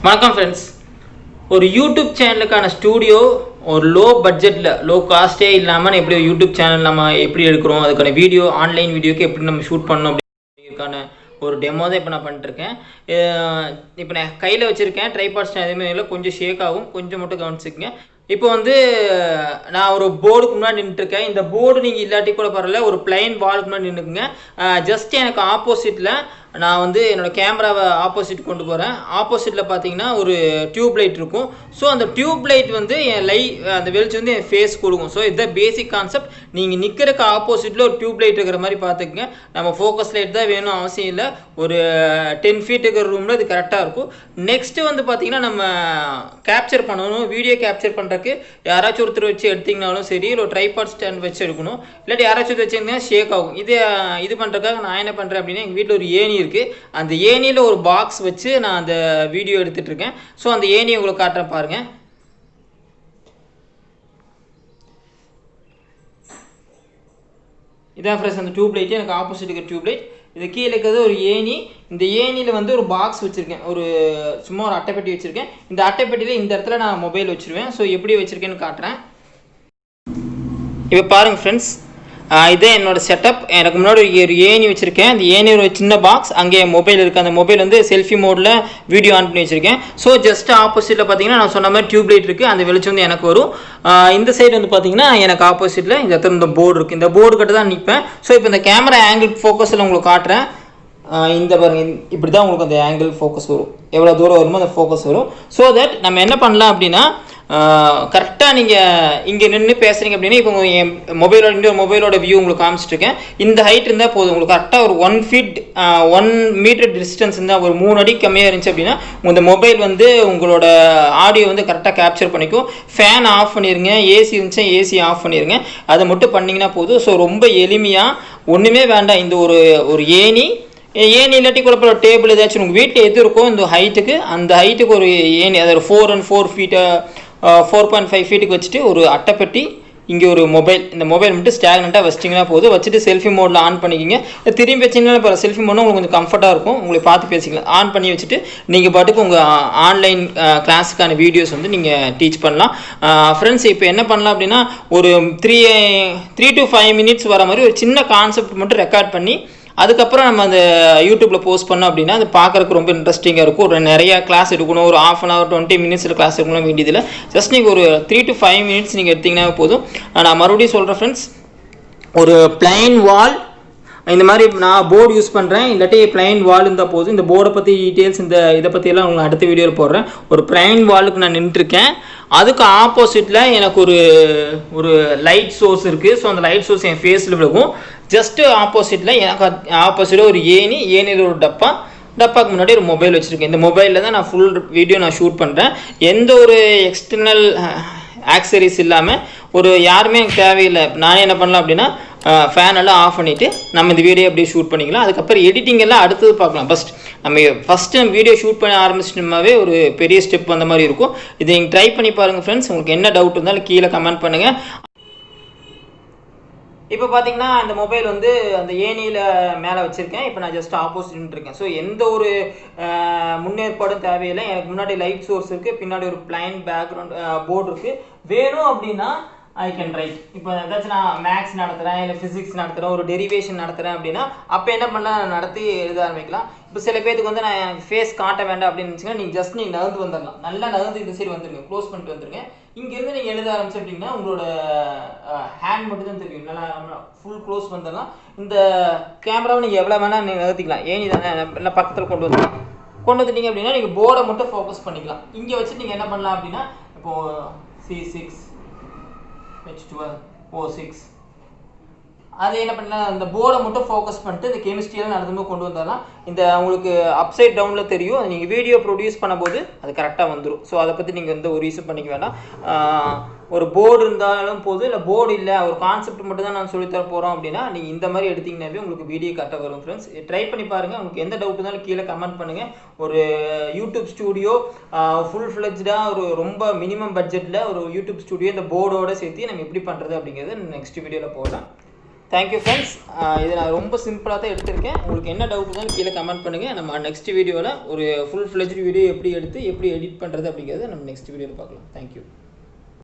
வணக்கம் ஃப்ரெண்ட்ஸ். ஒரு YouTube சேனலுக்கான studio ஒரு லோ பட்ஜெட்டில் லோ காஸ்ட்டே இல்லாமல் எப்படி யூடியூப் சேனல் நம்ம எப்படி எடுக்கிறோம், அதுக்கான வீடியோ ஆன்லைன் வீடியோக்கு எப்படி நம்ம ஷூட் பண்ணணும் அப்படிங்கிறதுக்கான ஒரு டெமோ தான் இப்போ நான் பண்ணிட்டுருக்கேன். இப்போ நான் கையில் வச்சுருக்கேன். ட்ரைபாட் ஸ்டாண்ட் எதுவுமே இல்லை, கொஞ்சம் ஷேக் ஆகும், கொஞ்சம் மட்டும் கவனிச்சுக்கங்க. இப்போ நான் ஒரு போர்டுக்கு முன்னாடி நின்றுட்டுருக்கேன். இந்த போர்டு நீங்கள் இல்லாட்டி கூட பரவாயில்ல, ஒரு பிளைன் வாலுக்கு முன்னாடி நின்றுக்குங்க. ஜஸ்ட் எனக்கு ஆப்போசிட்டில் நான் என்னோடய கேமராவை ஆப்போசிட் கொண்டு போகிறேன். ஆப்போசிட்டில் பார்த்தீங்கன்னா ஒரு டியூப் லைட் இருக்கும். ஸோ அந்த டியூப் லைட் என் அந்த வெளிச்சம் என் ஃபேஸ் கொடுக்கும். ஸோ இதுதான் பேசிக் கான்செப்ட். நீங்கள் நிற்கிறதுக்கு ஆப்போசிட்டில் ஒரு டியூப் லைட் இருக்கிற மாதிரி பார்த்துக்குங்க. நம்ம ஃபோக்கஸ் லைட் தான் வேணும் அவசியம் இல்லை. ஒரு 10 feet இருக்கிற ரூமில் இது கரெக்டாக இருக்கும். நெக்ஸ்ட்டு பார்த்தீங்கன்னா நம்ம கேப்சர் பண்ணணும். வீடியோ கேப்சர் பண்ணுறதுக்கு யாராச்சும் ஒருத்தர் வச்சு எடுத்திங்கனாலும் சரி, இல்லை ட்ரைபாட் ஸ்டாண்ட் வச்சு எடுக்கணும். இல்லாட்டி யாராச்சும் வச்சுருந்தீங்கன்னா ஷேக் ஆகும். இது பண்ணுறதுக்காக நான் என்ன பண்ணுறேன் அப்படின்னா, எங்கள் வீட்டில் ஒரு ஏணி இருக்குது. அந்த ஏணியில் ஒரு பாக்ஸ் வச்சு நான் அந்த வீடியோ எடுத்துட்டு இருக்கேன். ஸோ அந்த ஏணியை உங்களுக்கு காட்டுறேன் பாருங்க. இதான் ஃப்ரெண்ட்ஸ் அந்த டியூப் லைட். எனக்கு ஆப்போசிட் இருக்க டியூப் லைட். இது கீழே இருக்கிறது ஒரு ஏணி. இந்த ஏணியில் ஒரு பாக்ஸ் வச்சுருக்கேன். சும்மா ஒரு அட்டைப்பெட்டி வச்சுருக்கேன். இந்த அட்டைப்பெட்டியில் இந்த இடத்துல நான் மொபைல் வச்சுருவேன். ஸோ எப்படி வச்சுருக்கேன்னு காட்டுறேன். இப்போ பாருங்கள் ஃப்ரெண்ட்ஸ், இதே என்னோடய செட்டப். எனக்கு முன்னாடி ஒரு ஏணி வச்சுருக்கேன். அந்த ஏணி ஒரு சின்ன பாக்ஸ், அங்கே மொபைல் இருக்குது. அந்த மொபைல் செல்ஃபி மோடில் வீடியோ ஆன் பண்ணி வச்சுருக்கேன். ஸோ ஜஸ்ட் ஆப்போசிட்டில் பார்த்தீங்கன்னா நான் சொன்ன மாதிரி டியூப் லைட் இருக்குது. அந்த வெளிச்சம் எனக்கு வரும். இந்த சைடு பார்த்தீங்கன்னா எனக்கு ஆப்போசிட்டில் இந்த இடத்துல இந்த போர்டு இருக்குது. இந்த போர்டு கிட்ட தான் நிற்பேன். ஸோ இப்போ இந்த கேமரா ஆங்கிள் ஃபோக்கஸில் உங்களுக்கு காட்டுறேன். இந்த பாருங்க, இப்படி தான் உங்களுக்கு அந்த ஆங்கிள் ஃபோக்கஸ் வரும். எவ்வளோ தூரம் வருமோ அந்த ஃபோக்கஸ் வரும். ஸோ தட் நம்ம என்ன பண்ணலாம் அப்படின்னா, கரெக்டாக நீங்கள் இங்கே நின்று பேசுகிறீங்க அப்படின்னா, இப்போ என் மொபைலோட வியூ உங்களுக்கு காமிச்சிட்ருக்கேன். இந்த ஹைட் இருந்தால் போதும். உங்களுக்கு கரெக்டாக ஒரு 1 feet 1 meter டிஸ்டன்ஸ் இருந்தால், ஒரு 3 அடி கம்மியாக இருந்துச்சு அப்படின்னா, இந்த மொபைல் உங்களோட ஆடியோ கரெக்டாக கேப்சர் பண்ணிக்கும். ஃபேன் ஆஃப் பண்ணிடுங்க. ஏசி இருந்துச்சுன்னா ஏசி ஆஃப் பண்ணிடுங்க. அதை மட்டும் பண்ணிங்கன்னா போதும். ஸோ ரொம்ப எளிமையாக, ஒன்றுமே வேண்டாம். இந்த ஒரு ஏணி இல்லாட்டி கூட டேபிள் ஏதாச்சும் உங்கள் வீட்டில் எது இருக்கோ இந்த ஹைட்டுக்கு, அந்த ஹைட்டுக்கு ஒரு ஏணி, அதாவது 4 and 4 feet 4.5 feetக்கு வச்சுட்டு ஒரு அட்டைப்பெட்டி, இங்கே ஒரு மொபைல். இந்த மொபைல் மட்டும் ஸ்டாக்னட்டாக வச்சிட்டிங்கன்னா போதும். வச்சுட்டு செல்ஃபி மோடில் ஆன் பண்ணிக்கிங்க. திரும்பி வச்சிங்கன்னா இப்போ செல்ஃபி மோட்னா உங்களுக்கு கொஞ்சம் கம்ஃபர்ட்டாக இருக்கும். உங்களுக்கு பார்த்து பேசிக்கலாம். ஆன் பண்ணி வச்சுட்டு நீங்கள் பாட்டுக்கு உங்கள் ஆன்லைன் கிளாஸுக்கான வீடியோஸ் நீங்கள் டீச் பண்ணலாம். ஃப்ரெண்ட்ஸ், இப்போ என்ன பண்ணலாம் அப்படின்னா, ஒரு 3 to 5 minutes வர மாதிரி ஒரு சின்ன கான்செப்ட் மட்டும் ரெக்கார்ட் பண்ணி அதுக்கப்புறம் நம்ம அந்த யூடியூப்பில் போஸ்ட் பண்ணோம் அப்படின்னா, அது பார்க்குறதுக்கு ரொம்ப இன்ட்ரெஸ்டிங்காக இருக்கும். நிறையா கிளாஸ் எடுக்கணும், ஒரு 1/2 hour 20 minutes கிளாஸ் எடுக்கணும் வேண்டியதில். ஜஸ்ட் நீங்கள் ஒரு 3 to 5 minutes நீங்கள் எடுத்திங்கன்னா போதும். நான் மறுபடியும் சொல்கிறேன் ஃப்ரெண்ட்ஸ், ஒரு பிளைன் வால், இந்த மாதிரி நான் போர்டு யூஸ் பண்ணுறேன். இல்லாட்டி பிளைன் வால் இருந்தால் போதும். இந்த போர்டை பற்றி டீட்டெயில்ஸ் இதை பற்றியெல்லாம் உங்களுக்கு அடுத்த வீடியோவில் போடுறேன். ஒரு பிளைன் வாலுக்கு நான் நின்றுருக்கேன். அதுக்கு ஆப்போசிட்டில் எனக்கு ஒரு லைட் சோர்ஸ் இருக்குது. ஸோ அந்த லைட் சோர்ஸ் என் ஃபேஸில் விழுகும். ஜஸ்ட்டு ஆப்போசிட்டில் எனக்கு ஆப்போசிட்டில் ஒரு ஏணியில் ஒரு டப்பாக்கு முன்னாடி ஒரு மொபைல் வச்சுருக்கேன். இந்த மொபைலில் தான் நான் ஃபுல் வீடியோ நான் ஷூட் பண்ணுறேன். எந்த ஒரு எக்ஸ்டர்னல் ஆக்சரிஸ் இல்லாமல் யாருமே தேவையில்லை. நானே என்ன பண்ணலாம் அப்படின்னா, ஃபேன் எல்லாம் ஆஃப் பண்ணிவிட்டு நம்ம இந்த வீடியோ அப்படியே ஷூட் பண்ணிக்கலாம். அதுக்கப்புறம் எடிட்டிங் எல்லாம் அடுத்தது பார்க்கலாம். ஃபஸ்ட்டு வீடியோ ஷூட் பண்ண ஆரம்பிச்சிட்டோமாவே ஒரு பெரிய ஸ்டெப் அந்த மாதிரி இருக்கும். இதை நீங்கள் ட்ரை பண்ணி பாருங்கள் ஃப்ரெண்ட்ஸ். உங்களுக்கு என்ன டவுட் இருந்தாலும் கீழே கமெண்ட் பண்ணுங்கள். இப்போ பார்த்தீங்கன்னா இந்த மொபைல் அந்த ஏணியில் மேலே வச்சுருக்கேன். இப்போ நான் ஜஸ்ட் ஆப்போசிட் இருக்கேன். ஸோ எந்த ஒரு முன்னேற்பாடும் தேவையில்லை. எனக்கு முன்னாடி லைட் சோர்ஸ் இருக்குது, பின்னாடி ஒரு பிளைன் பேக்ரவுண்ட் போர்டு இருக்குது. வேணும் அப்படின்னா ஐ கேன் ரைட். இப்போ ஏதாச்சும் நான் மேக்ஸ் நடத்துகிறேன், இல்லை ஃபிசிக்ஸ் நடத்துகிறேன், ஒரு டெரிவேஷன் நடத்துகிறேன் அப்படின்னா, அப்போ என்ன பண்ணலாம், நடத்தி எழுத ஆரம்பிக்கலாம். இப்போ சில பேருக்கு நான் எனக்கு ஃபேஸ் காட்ட வேண்டாம் அப்படின்னு இருந்துச்சுன்னா, நீங்கள் நகர்ந்து வந்துடலாம். நல்லா நகர்ந்து இந்த சைடு வந்துருங்க, க்ளோஸ் பண்ணிட்டு வந்துருங்க. இங்கேருந்து நீங்கள் எழுத ஆரம்பிச்சு அப்படின்னா உங்களோட ஹேண்ட் மட்டும் தான் தெரியும். நல்லா ஃபுல் க்ளோஸ் வந்துடலாம். இந்த கேமராவை நீங்கள் எவ்வளோ வேணால் நீங்கள் நகர்த்திக்கலாம். ஏனி தானே, நல்லா பக்கத்தில் கொண்டு வந்துட்டீங்க அப்படின்னா நீங்கள் போர்டை மட்டும் ஃபோக்கஸ் பண்ணிக்கலாம். இங்கே வச்சு நீங்கள் என்ன பண்ணலாம் அப்படின்னா, இப்போது C6 H12 O6 அது என்ன பண்ணலாம், அந்த போர்டை மட்டும் ஃபோக்கஸ் பண்ணிட்டு இந்த கெமிஸ்ட்ரியெல்லாம் நடந்துமே கொண்டு வந்தாலும் உங்களுக்கு அப்சைட் டவுனில் தெரியும். அது நீங்கள் வீடியோ ப்ரொடியூஸ் பண்ணும்போது அது கரெக்டாக வந்துடும். ஸோ அதை பற்றி நீங்கள் ஒரு யூஸ் பண்ணிக்க வேண்டாம். ஒரு போர்டு இருந்தாலும் போதும், இல்லை போர்டு இல்லை, ஒரு கான்செப்ட் மட்டும் தான் நான் சொல்லித்தர போகிறோம் அப்படின்னா, நீங்கள் இந்த மாதிரி எடுத்திங்கனாவே உங்களுக்கு வீடியோ கரெக்டாக வரும். ஃப்ரெண்ட்ஸ், ட்ரை பண்ணி பாருங்கள். உங்களுக்கு எந்த டவுட் இருந்தாலும் கீழே கமெண்ட் பண்ணுங்கள். ஒரு யூடியூப் ஸ்டூடியோ ஃபுல் ஃப்ளெஜ்டாக ஒரு ரொம்ப மினிமம் பட்ஜெட்டில் ஒரு யூடியூப் ஸ்டூடியோ இந்த போர்டோடு சேர்த்து நம்ம எப்படி பண்ணுறது அப்படிங்கிறது நெக்ஸ்ட் வீடியோவில் போடலாம். Thank you friends. இது நான் ரொம்ப சிம்பிளாக தான் எடுத்திருக்கேன். உங்களுக்கு என்ன டவுட் இருந்தாலும் கீழே கமெண்ட் பண்ணுங்கள். நம்ம நெக்ஸ்ட் வீடியோவில் ஒரு ஃபுல் ஃப்ளெஜ்டு வீடியோ எப்படி எடுத்து எப்படி எடிட் பண்ணுறது அப்படிங்கிறத நம்ம நெக்ஸ்ட் வீடியோவில் பார்க்கலாம். தேங்க்யூ.